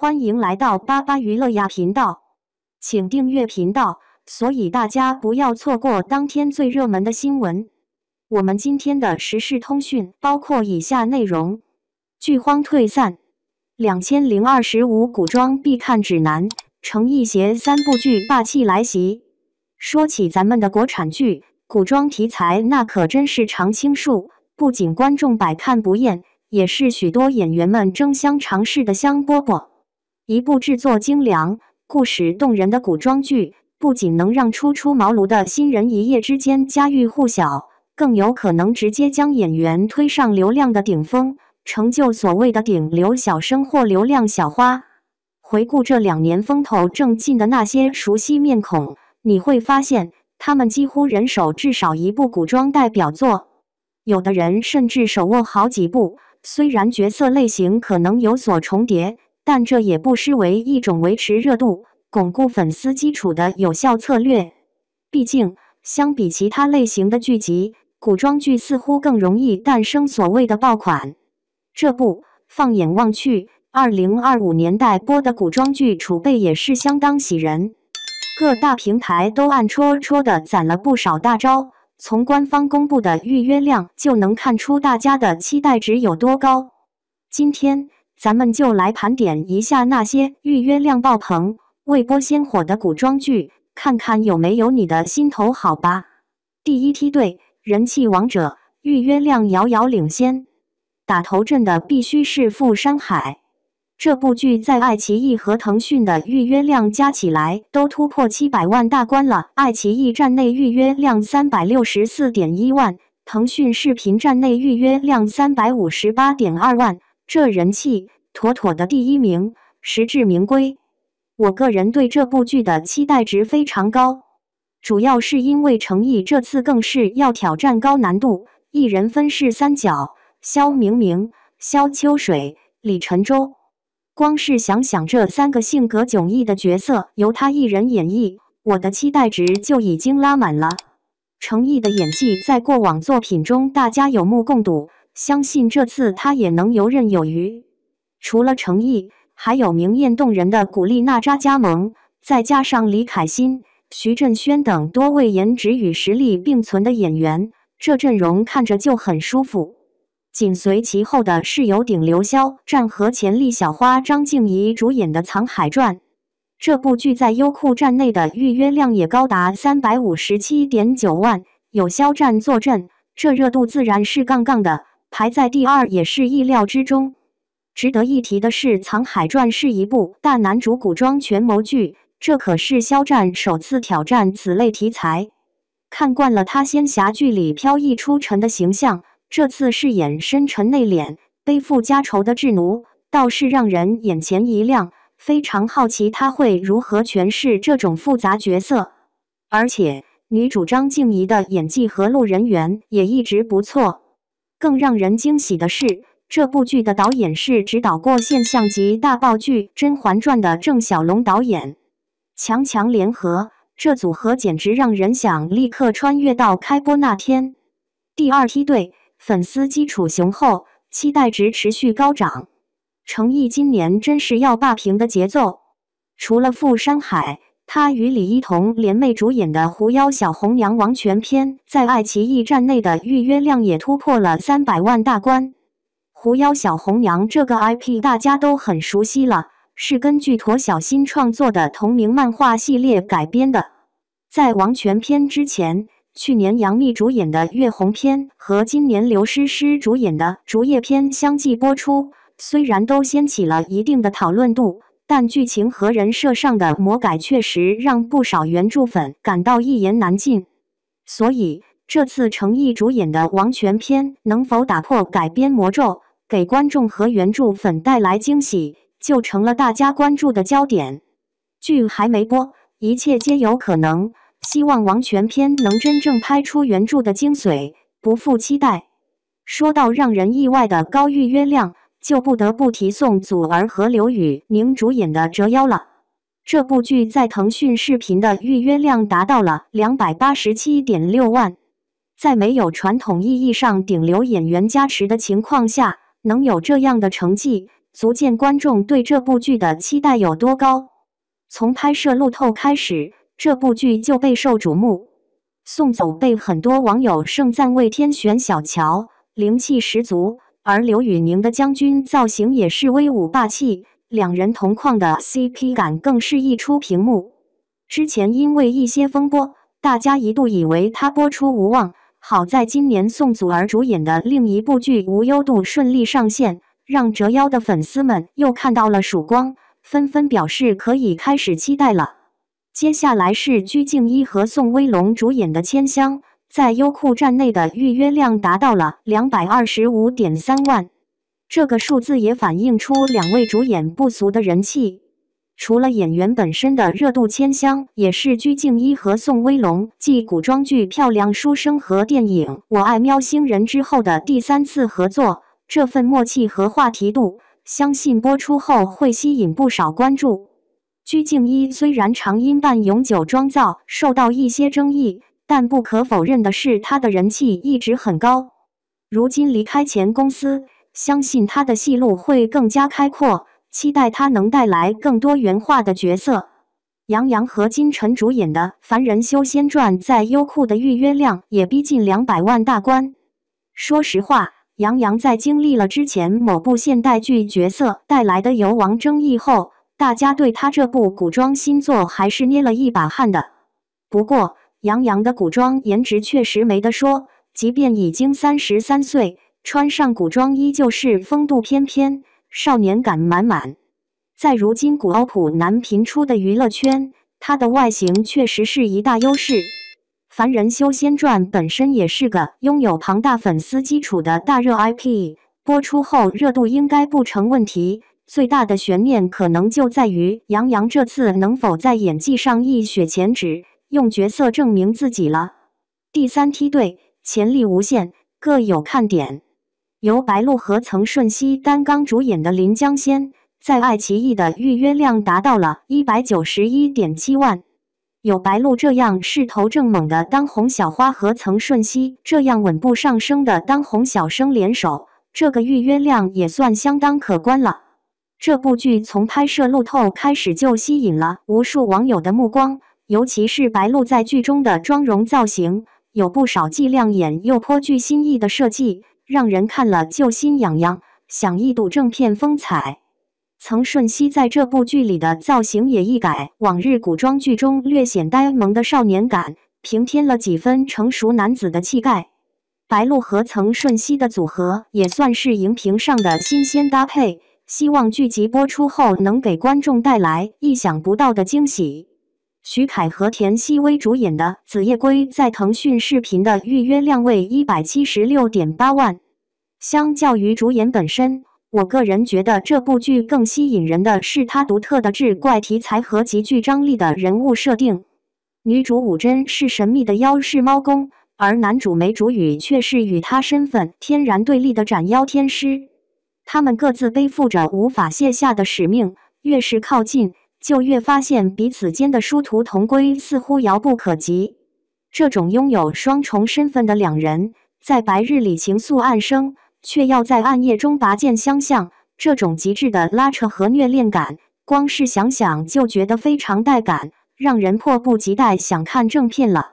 欢迎来到巴巴娱乐呀频道，请订阅频道，所以大家不要错过当天最热门的新闻。我们今天的时事通讯包括以下内容：剧荒退散，2025古装必看指南，诚意携3部剧霸气来袭。说起咱们的国产剧，古装题材那可真是常青树，不仅观众百看不厌，也是许多演员们争相尝试的香饽饽。一部制作精良、故事动人的古装剧，不仅能让初出茅庐的新人一夜之间家喻户晓，更有可能直接将演员推上流量的顶峰，成就所谓的顶流小生或流量小花。回顾这2年风头正劲的那些熟悉面孔，你会发现，他们几乎人手至少一部古装代表作，有的人甚至手握好几部。虽然角色类型可能有所重叠，但这也不失为一种维持热度、巩固粉丝基础的有效策略。毕竟，相比其他类型的剧集，古装剧似乎更容易诞生所谓的爆款。这部放眼望去，2025年代播的古装剧储备也是相当喜人，各大平台都暗戳戳地攒了不少大招。从官方公布的预约量就能看出大家的期待值有多高。今天咱们就来盘点一下那些预约量爆棚、未播先火的古装剧，看看有没有你的心头好吧。第一梯队，人气王者，预约量遥遥领先。打头阵的必须是《富山海》。这部剧在爱奇艺和腾讯的预约量加起来都突破700万大关了。爱奇艺站内预约量364.1万，腾讯视频站内预约量358.2万，这人气妥妥的第1名，实至名归。我个人对这部剧的期待值非常高，主要是因为诚意这次更是要挑战高难度，一人分饰3角，萧明明、萧秋水、李晨舟。光是想想这3个性格迥异的角色由他一人演绎，我的期待值就已经拉满了。程毅的演技在过往作品中大家有目共睹，相信这次他也能游刃有余。除了程毅，还有明艳动人的古力娜扎加盟，再加上李凯欣、徐振轩等多位颜值与实力并存的演员，这阵容看着就很舒服。紧随其后的是由顶流肖战和潜力小花张婧仪主演的《藏海传》。这部剧在优酷站内的预约量也高达357.9万，有肖战坐镇，这热度自然是杠杠的，排在第2也是意料之中。值得一提的是，《藏海传》是一部大男主古装权谋剧，这可是肖战首次挑战此类题材。看惯了他仙侠剧里飘逸出尘的形象，这次饰演深沉内敛、背负家仇的智奴，倒是让人眼前一亮，非常好奇他会如何诠释这种复杂角色。而且，女主张婧仪的演技和路人缘也一直不错。更让人惊喜的是，这部剧的导演是指导过现象级大爆剧《甄嬛传》的郑晓龙导演。强强联合，这组合简直让人想立刻穿越到开播那天。第2梯队，粉丝基础雄厚，期待值持续高涨。程毅今年真是要霸屏的节奏。除了《富山海》，他与李一桐联袂主演的《狐妖小红娘》王权篇，在爱奇艺站内的预约量也突破了300万大关。《狐妖小红娘》这个 IP 大家都很熟悉了，是根据驼小新创作的同名漫画系列改编的。在王权篇之前，去年杨幂主演的《月红篇》和今年刘诗诗主演的《竹叶篇》相继播出，虽然都掀起了一定的讨论度，但剧情和人设上的魔改确实让不少原著粉感到一言难尽。所以，这次程毅主演的《王权篇》能否打破改编魔咒，给观众和原著粉带来惊喜，就成了大家关注的焦点。剧还没播，一切皆有可能。希望王权篇能真正拍出原著的精髓，不负期待。说到让人意外的高预约量，就不得不提宋祖儿和刘宇宁主演的《折腰》了。这部剧在腾讯视频的预约量达到了287.6万。在没有传统意义上顶流演员加持的情况下，能有这样的成绩，足见观众对这部剧的期待有多高。从拍摄路透开始，这部剧就备受瞩目。送走被很多网友盛赞为天选小乔，灵气十足，而刘宇宁的将军造型也是威武霸气，两人同框的 CP 感更是溢出屏幕。之前因为一些风波，大家一度以为他播出无望，好在今年宋祖儿主演的另一部剧《无忧渡》顺利上线，让折腰的粉丝们又看到了曙光，纷纷表示可以开始期待了。接下来是鞠婧祎和宋威龙主演的《千香》，在优酷站内的预约量达到了225.3万，这个数字也反映出两位主演不俗的人气。除了演员本身的热度，《千香》也是鞠婧祎和宋威龙继古装剧《漂亮书生》和电影《我爱喵星人》之后的第3次合作，这份默契和话题度，相信播出后会吸引不少关注。鞠婧祎虽然常因扮永久妆造受到一些争议，但不可否认的是她的人气一直很高。如今离开前公司，相信她的戏路会更加开阔，期待她能带来更多元化的角色。杨洋和金晨主演的《凡人修仙传》在优酷的预约量也逼近200万大关。说实话，杨洋在经历了之前某部现代剧角色带来的游王争议后，大家对他这部古装新作还是捏了一把汗的。不过，杨洋的古装颜值确实没得说，即便已经33岁，穿上古装依旧是风度翩翩，少年感满满。在如今古欧普难频出的娱乐圈，他的外形确实是一大优势。《凡人修仙传》本身也是个拥有庞大粉丝基础的大热 IP， 播出后热度应该不成问题。最大的悬念可能就在于杨洋这次能否在演技上一雪前耻，用角色证明自己了。第3梯队潜力无限，各有看点。由白鹿和曾舜晞担纲主演的《临江仙》在爱奇艺的预约量达到了191.7万。有白鹿这样势头正猛的当红小花和曾舜晞这样稳步上升的当红小生联手，这个预约量也算相当可观了。这部剧从拍摄路透开始就吸引了无数网友的目光，尤其是白鹿在剧中的妆容造型，有不少既亮眼又颇具新意的设计，让人看了就心痒痒，想一睹正片风采。曾舜晞在这部剧里的造型也一改往日古装剧中略显呆萌的少年感，平添了几分成熟男子的气概。白鹿和曾舜晞的组合也算是荧屏上的新鲜搭配，希望剧集播出后能给观众带来意想不到的惊喜。徐凯和田曦薇主演的《子夜归》在腾讯视频的预约量为176.8万。相较于主演本身，我个人觉得这部剧更吸引人的是它独特的志怪题材和极具张力的人物设定。女主武珍是神秘的妖氏猫公，而男主梅竹宇却是与她身份天然对立的斩妖天师。他们各自背负着无法卸下的使命，越是靠近，就越发现彼此间的殊途同归似乎遥不可及。这种拥有双重身份的两人，在白日里情愫暗生，却要在暗夜中拔剑相向，这种极致的拉扯和虐恋感，光是想想就觉得非常带感，让人迫不及待想看正片了。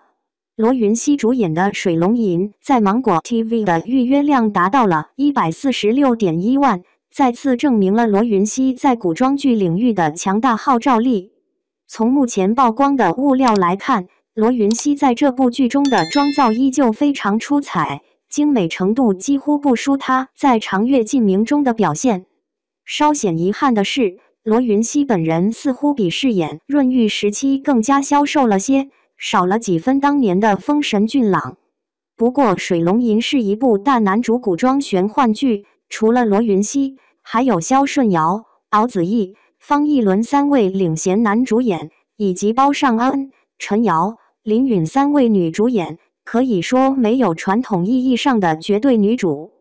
罗云熙主演的《水龙吟》在芒果 TV 的预约量达到了146.1万，再次证明了罗云熙在古装剧领域的强大号召力。从目前曝光的物料来看，罗云熙在这部剧中的妆造依旧非常出彩，精美程度几乎不输她在《长月烬明》中的表现。稍显遗憾的是，罗云熙本人似乎比饰演润玉时期更加消瘦了些，少了几分当年的风神俊朗。不过《水龙吟》是一部大男主古装玄幻剧，除了罗云熙，还有萧舜尧、敖子逸、方逸伦3位领衔男主演，以及包尚恩、陈瑶、林允3位女主演，可以说没有传统意义上的绝对女主。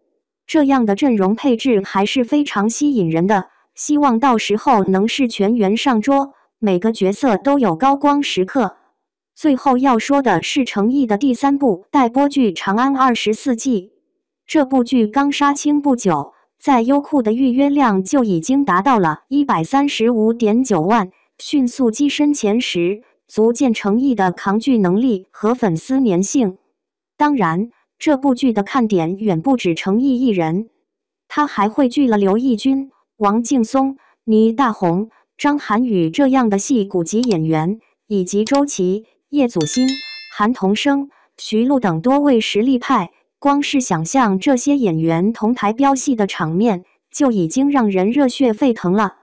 这样的阵容配置还是非常吸引人的，希望到时候能是全员上桌，每个角色都有高光时刻。最后要说的是程毅的第3部待播剧《长安24季》。这部剧刚杀青不久，在优酷的预约量就已经达到了135.9万，迅速跻身前10，足见诚意的抗剧能力和粉丝粘性。当然，这部剧的看点远不止诚意一人，他还汇聚了刘奕君、王劲松、倪大红、张涵予这样的戏骨级演员，以及周琦、叶祖新、韩童生、徐璐等多位实力派。光是想象这些演员同台飙戏的场面，就已经让人热血沸腾了。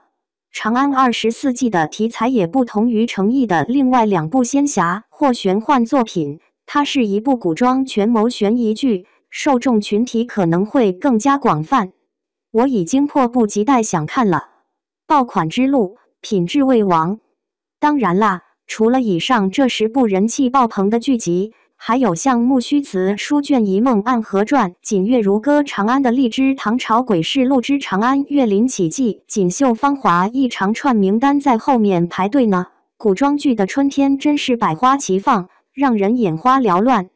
长安24季的题材也不同于诚意的另外2部仙侠或玄幻作品，它是一部古装权谋悬疑剧，受众群体可能会更加广泛。我已经迫不及待想看了。爆款之路，品质为王。当然啦，除了以上这10部人气爆棚的剧集，还有像木须辞书卷一梦暗河传、锦月如歌长安的荔枝唐朝诡事录之长安岳林奇迹、锦绣芳华一长串名单在后面排队呢。古装剧的春天真是百花齐放，让人眼花缭乱。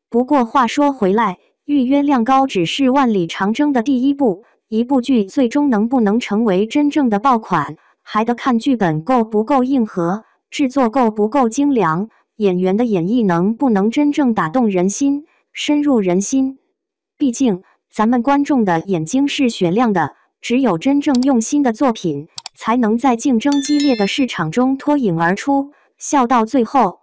不过话说回来，预约量高只是万里长征的第一步，一部剧最终能不能成为真正的爆款，还得看剧本够不够硬核，制作够不够精良，演员的演绎能不能真正打动人心，深入人心。毕竟咱们观众的眼睛是雪亮的，只有真正用心的作品，才能在竞争激烈的市场中脱颖而出，笑到最后。